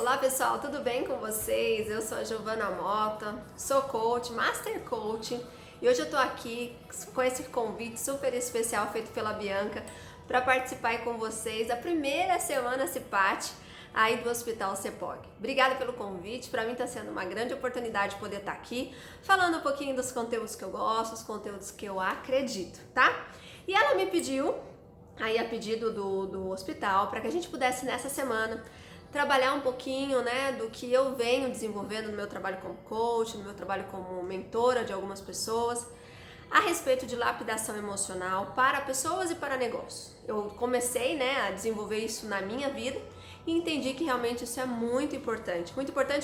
Olá pessoal, tudo bem com vocês? Eu sou a Giovana Mota, sou coach, Master Coach, e hoje eu tô aqui com esse convite super especial feito pela Bianca para participar aí com vocês da primeira semana CIPAT aí do Hospital CEPOG. Obrigada pelo convite, para mim tá sendo uma grande oportunidade poder estar aqui falando um pouquinho dos conteúdos que eu gosto, os conteúdos que eu acredito, tá? E ela me pediu, aí a pedido do hospital, para que a gente pudesse nessa semana trabalhar um pouquinho, né, do que eu venho desenvolvendo no meu trabalho como coach, no meu trabalho como mentora de algumas pessoas, a respeito de lapidação emocional para pessoas e para negócios. Eu comecei, né, a desenvolver isso na minha vida e entendi que realmente isso é muito importante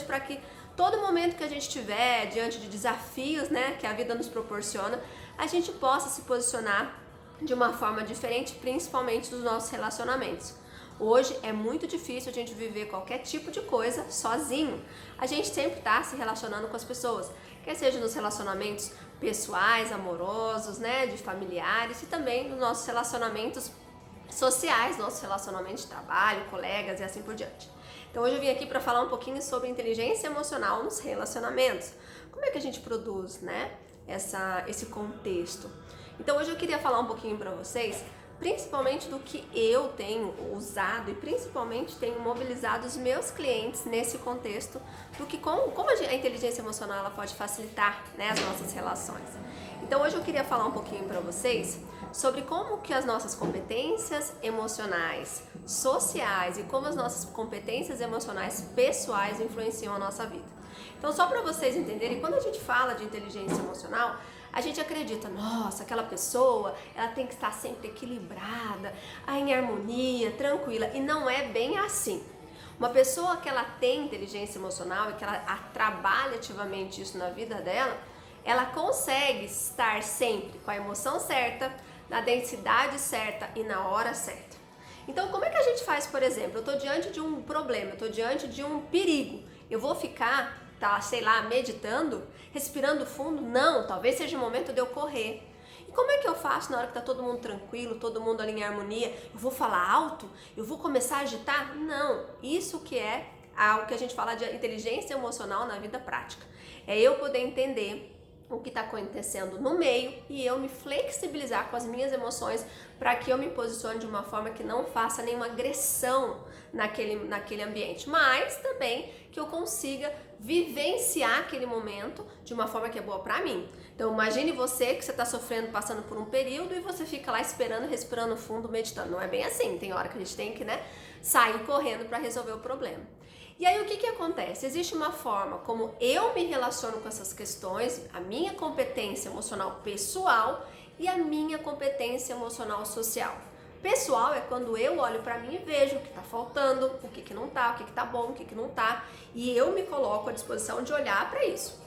para que todo momento que a gente tiver diante de desafios, né, que a vida nos proporciona, a gente possa se posicionar de uma forma diferente, principalmente dos nossos relacionamentos. Hoje é muito difícil a gente viver qualquer tipo de coisa sozinho. A gente sempre está se relacionando com as pessoas, quer seja nos relacionamentos pessoais, amorosos, né, de familiares e também nos nossos relacionamentos sociais, nossos relacionamentos de trabalho, colegas e assim por diante. Então hoje eu vim aqui para falar um pouquinho sobre inteligência emocional nos relacionamentos. Como é que a gente produz, né, esse contexto? Então hoje eu queria falar um pouquinho para vocês principalmente do que eu tenho usado e principalmente tenho mobilizado os meus clientes nesse contexto do que como a inteligência emocional ela pode facilitar, né, as nossas relações. Então hoje eu queria falar um pouquinho para vocês sobre como que as nossas competências emocionais, sociais e como as nossas competências emocionais pessoais influenciam a nossa vida. Então só para vocês entenderem, quando a gente fala de inteligência emocional, a gente acredita, nossa, aquela pessoa, ela tem que estar sempre equilibrada, em harmonia, tranquila, e não é bem assim. Uma pessoa que ela tem inteligência emocional e que ela trabalha ativamente isso na vida dela, ela consegue estar sempre com a emoção certa, na densidade certa e na hora certa. Então, como é que a gente faz, por exemplo, eu estou diante de um problema, eu estou diante de um perigo, eu vou ficar sei lá, meditando, respirando fundo? Não, talvez seja o momento de eu correr. E como é que eu faço na hora que tá todo mundo tranquilo, todo mundo ali em harmonia? Eu vou falar alto? Eu vou começar a agitar? Não, isso que é o que a gente fala de inteligência emocional na vida prática. É eu poder entender o que está acontecendo no meio e eu me flexibilizar com as minhas emoções para que eu me posicione de uma forma que não faça nenhuma agressão naquele ambiente, mas também que eu consiga vivenciar aquele momento de uma forma que é boa para mim. Então imagine você que você está sofrendo, passando por um período e você fica lá esperando, respirando fundo, meditando. Não é bem assim, tem hora que a gente tem que, né, sair correndo para resolver o problema. E aí o que acontece? Existe uma forma como eu me relaciono com essas questões, a minha competência emocional pessoal e a minha competência emocional social. Pessoal é quando eu olho para mim e vejo o que está faltando, o que não está, o que está bom, o que não está, e eu me coloco à disposição de olhar para isso.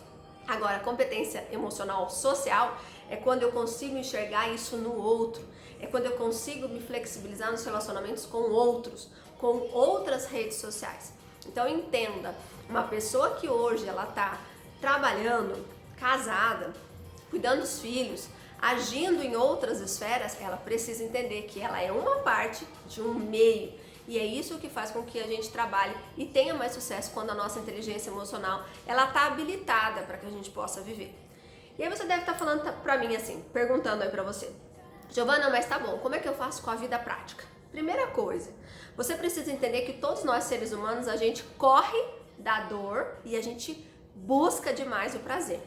Agora, competência emocional social é quando eu consigo enxergar isso no outro, é quando eu consigo me flexibilizar nos relacionamentos com outros, com outras redes sociais. Então entenda, uma pessoa que hoje ela está trabalhando, casada, cuidando dos filhos, agindo em outras esferas, ela precisa entender que ela é uma parte de um meio. E é isso que faz com que a gente trabalhe e tenha mais sucesso quando a nossa inteligência emocional ela está habilitada para que a gente possa viver. E aí você deve estar falando para mim assim, perguntando aí para você, Giovana, mas tá bom, como é que eu faço com a vida prática? Primeira coisa, você precisa entender que todos nós seres humanos, a gente corre da dor e a gente busca demais o prazer.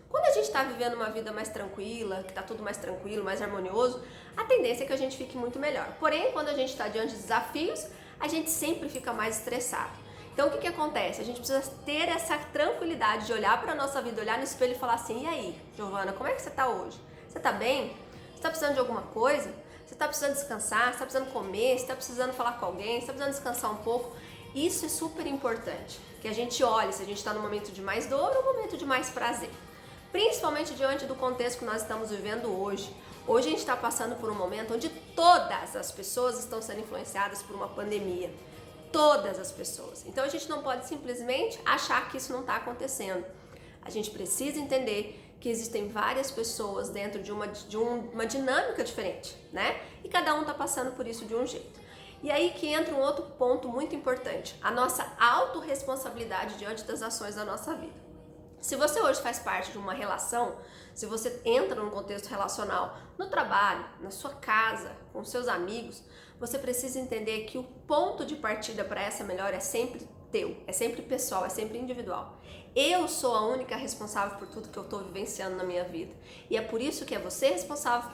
Quando a gente está vivendo uma vida mais tranquila, que está tudo mais tranquilo, mais harmonioso, a tendência é que a gente fique muito melhor. Porém, quando a gente está diante de desafios, a gente sempre fica mais estressado. Então, o que acontece? A gente precisa ter essa tranquilidade de olhar para a nossa vida, olhar no espelho e falar assim, e aí, Giovana, como é que você está hoje? Você está bem? Você está precisando de alguma coisa? Você está precisando descansar, você está precisando comer, você está precisando falar com alguém, você está precisando descansar um pouco. Isso é super importante, que a gente olhe se a gente está no momento de mais dor ou no momento de mais prazer. Principalmente diante do contexto que nós estamos vivendo hoje. Hoje a gente está passando por um momento onde todas as pessoas estão sendo influenciadas por uma pandemia. Todas as pessoas. Então a gente não pode simplesmente achar que isso não está acontecendo. A gente precisa entender que existem várias pessoas dentro de uma dinâmica diferente, né? E cada um está passando por isso de um jeito. E aí que entra um outro ponto muito importante, a nossa autorresponsabilidade diante das ações da nossa vida. Se você hoje faz parte de uma relação, se você entra num contexto relacional, no trabalho, na sua casa, com seus amigos, você precisa entender que o ponto de partida para essa melhora é sempre teu, é sempre pessoal, é sempre individual. Eu sou a única responsável por tudo que eu estou vivenciando na minha vida. E é por isso que é você responsável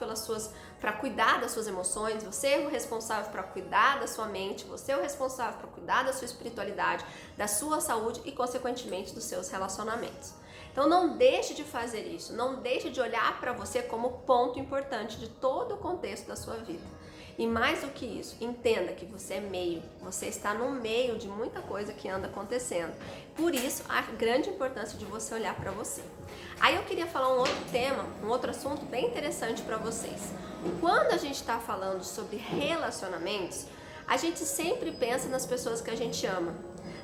para cuidar das suas emoções, você é o responsável para cuidar da sua mente, você é o responsável para cuidar da sua espiritualidade, da sua saúde e, consequentemente, dos seus relacionamentos. Então não deixe de fazer isso, não deixe de olhar para você como ponto importante de todo o contexto da sua vida. E mais do que isso, entenda que você é meio, você está no meio de muita coisa que anda acontecendo. Por isso, a grande importância de você olhar para você. Aí eu queria falar um outro tema, um outro assunto bem interessante para vocês. Quando a gente está falando sobre relacionamentos, a gente sempre pensa nas pessoas que a gente ama.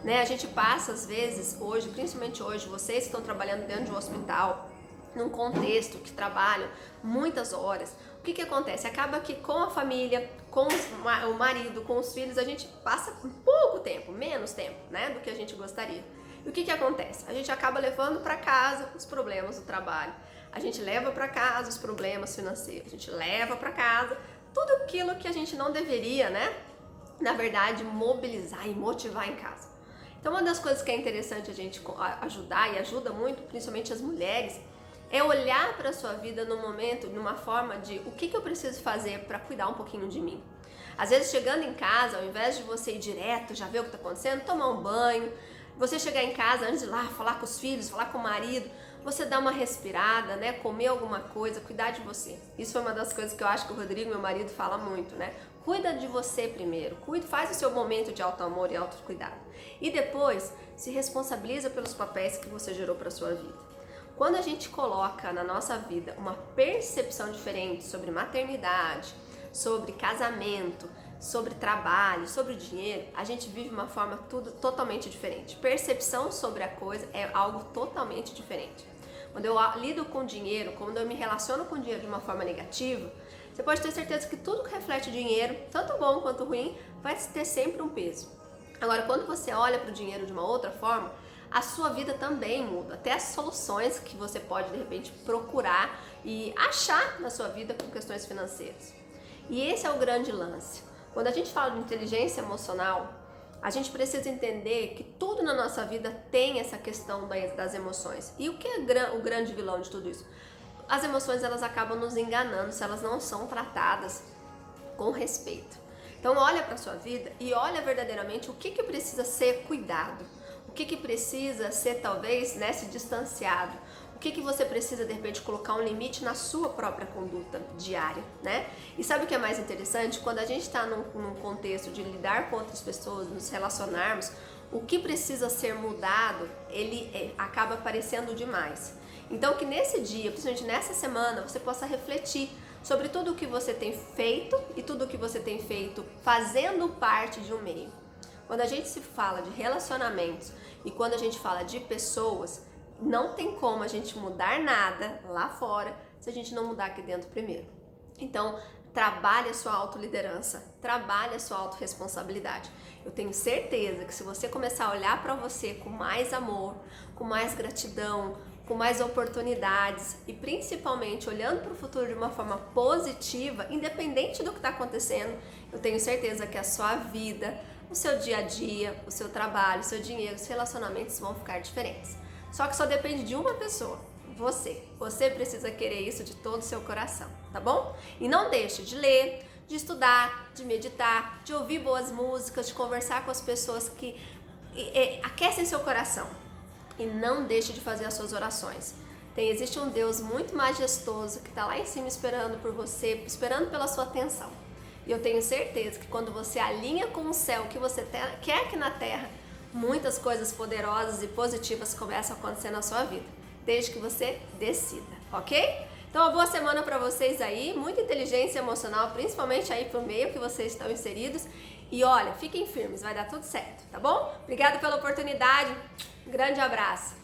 A gente passa, às vezes, hoje, principalmente hoje, vocês que estão trabalhando dentro de um hospital, num contexto que trabalham muitas horas, o que acontece? Acaba que com a família, com o marido, com os filhos, a gente passa pouco tempo, menos tempo, do que a gente gostaria. E o que acontece? A gente acaba levando para casa os problemas do trabalho, a gente leva para casa os problemas financeiros, a gente leva para casa tudo aquilo que a gente não deveria, na verdade, mobilizar e motivar em casa. Então, uma das coisas que é interessante a gente ajudar, e ajuda muito, principalmente as mulheres, é olhar para a sua vida no momento, numa forma de o que eu preciso fazer para cuidar um pouquinho de mim. Às vezes, chegando em casa, ao invés de você ir direto, já ver o que está acontecendo, tomar um banho, você chegar em casa antes de ir lá, falar com os filhos, falar com o marido, você dar uma respirada, comer alguma coisa, cuidar de você. Isso foi uma das coisas que eu acho que o Rodrigo, meu marido, fala muito, Cuida de você primeiro, faz o seu momento de auto-amor e autocuidado. E depois, se responsabiliza pelos papéis que você gerou para a sua vida. Quando a gente coloca na nossa vida uma percepção diferente sobre maternidade, sobre casamento, sobre trabalho, sobre dinheiro, a gente vive uma forma totalmente diferente. Percepção sobre a coisa é algo totalmente diferente. Quando eu lido com dinheiro, quando eu me relaciono com dinheiro de uma forma negativa, você pode ter certeza que tudo que reflete dinheiro, tanto bom quanto ruim, vai ter sempre um peso. Agora, quando você olha para o dinheiro de uma outra forma, a sua vida também muda, até as soluções que você pode, de repente, procurar e achar na sua vida com questões financeiras. E esse é o grande lance. Quando a gente fala de inteligência emocional, a gente precisa entender que tudo na nossa vida tem essa questão das emoções. E o que é o grande vilão de tudo isso? As emoções, elas acabam nos enganando se elas não são tratadas com respeito. Então olha para a sua vida e olha verdadeiramente o que precisa ser cuidado. O que precisa ser, talvez, se distanciado? O que você precisa, de repente, colocar um limite na sua própria conduta diária, E sabe o que é mais interessante? Quando a gente está num contexto de lidar com outras pessoas, nos relacionarmos, o que precisa ser mudado, ele acaba aparecendo demais. Então, que nesse dia, principalmente nessa semana, você possa refletir sobre tudo o que você tem feito e tudo o que você tem feito fazendo parte de um meio. Quando a gente se fala de relacionamentos e quando a gente fala de pessoas, não tem como a gente mudar nada lá fora se a gente não mudar aqui dentro primeiro. Então, trabalhe a sua autoliderança, trabalhe a sua autorresponsabilidade. Eu tenho certeza que se você começar a olhar para você com mais amor, com mais gratidão, com mais oportunidades e principalmente olhando para o futuro de uma forma positiva, independente do que está acontecendo, eu tenho certeza que a sua vida, o seu dia a dia, o seu trabalho, o seu dinheiro, os relacionamentos vão ficar diferentes. Só que só depende de uma pessoa, você. Você precisa querer isso de todo o seu coração, tá bom? E não deixe de ler, de estudar, de meditar, de ouvir boas músicas, de conversar com as pessoas que aquecem seu coração. E não deixe de fazer as suas orações. Existe um Deus muito majestoso que está lá em cima esperando por você, esperando pela sua atenção. E eu tenho certeza que quando você alinha com o céu que você quer aqui na terra, muitas coisas poderosas e positivas começam a acontecer na sua vida, desde que você decida, ok? Então, uma boa semana para vocês aí, muita inteligência emocional, principalmente aí pro meio que vocês estão inseridos. E olha, fiquem firmes, vai dar tudo certo, tá bom? Obrigada pela oportunidade, grande abraço!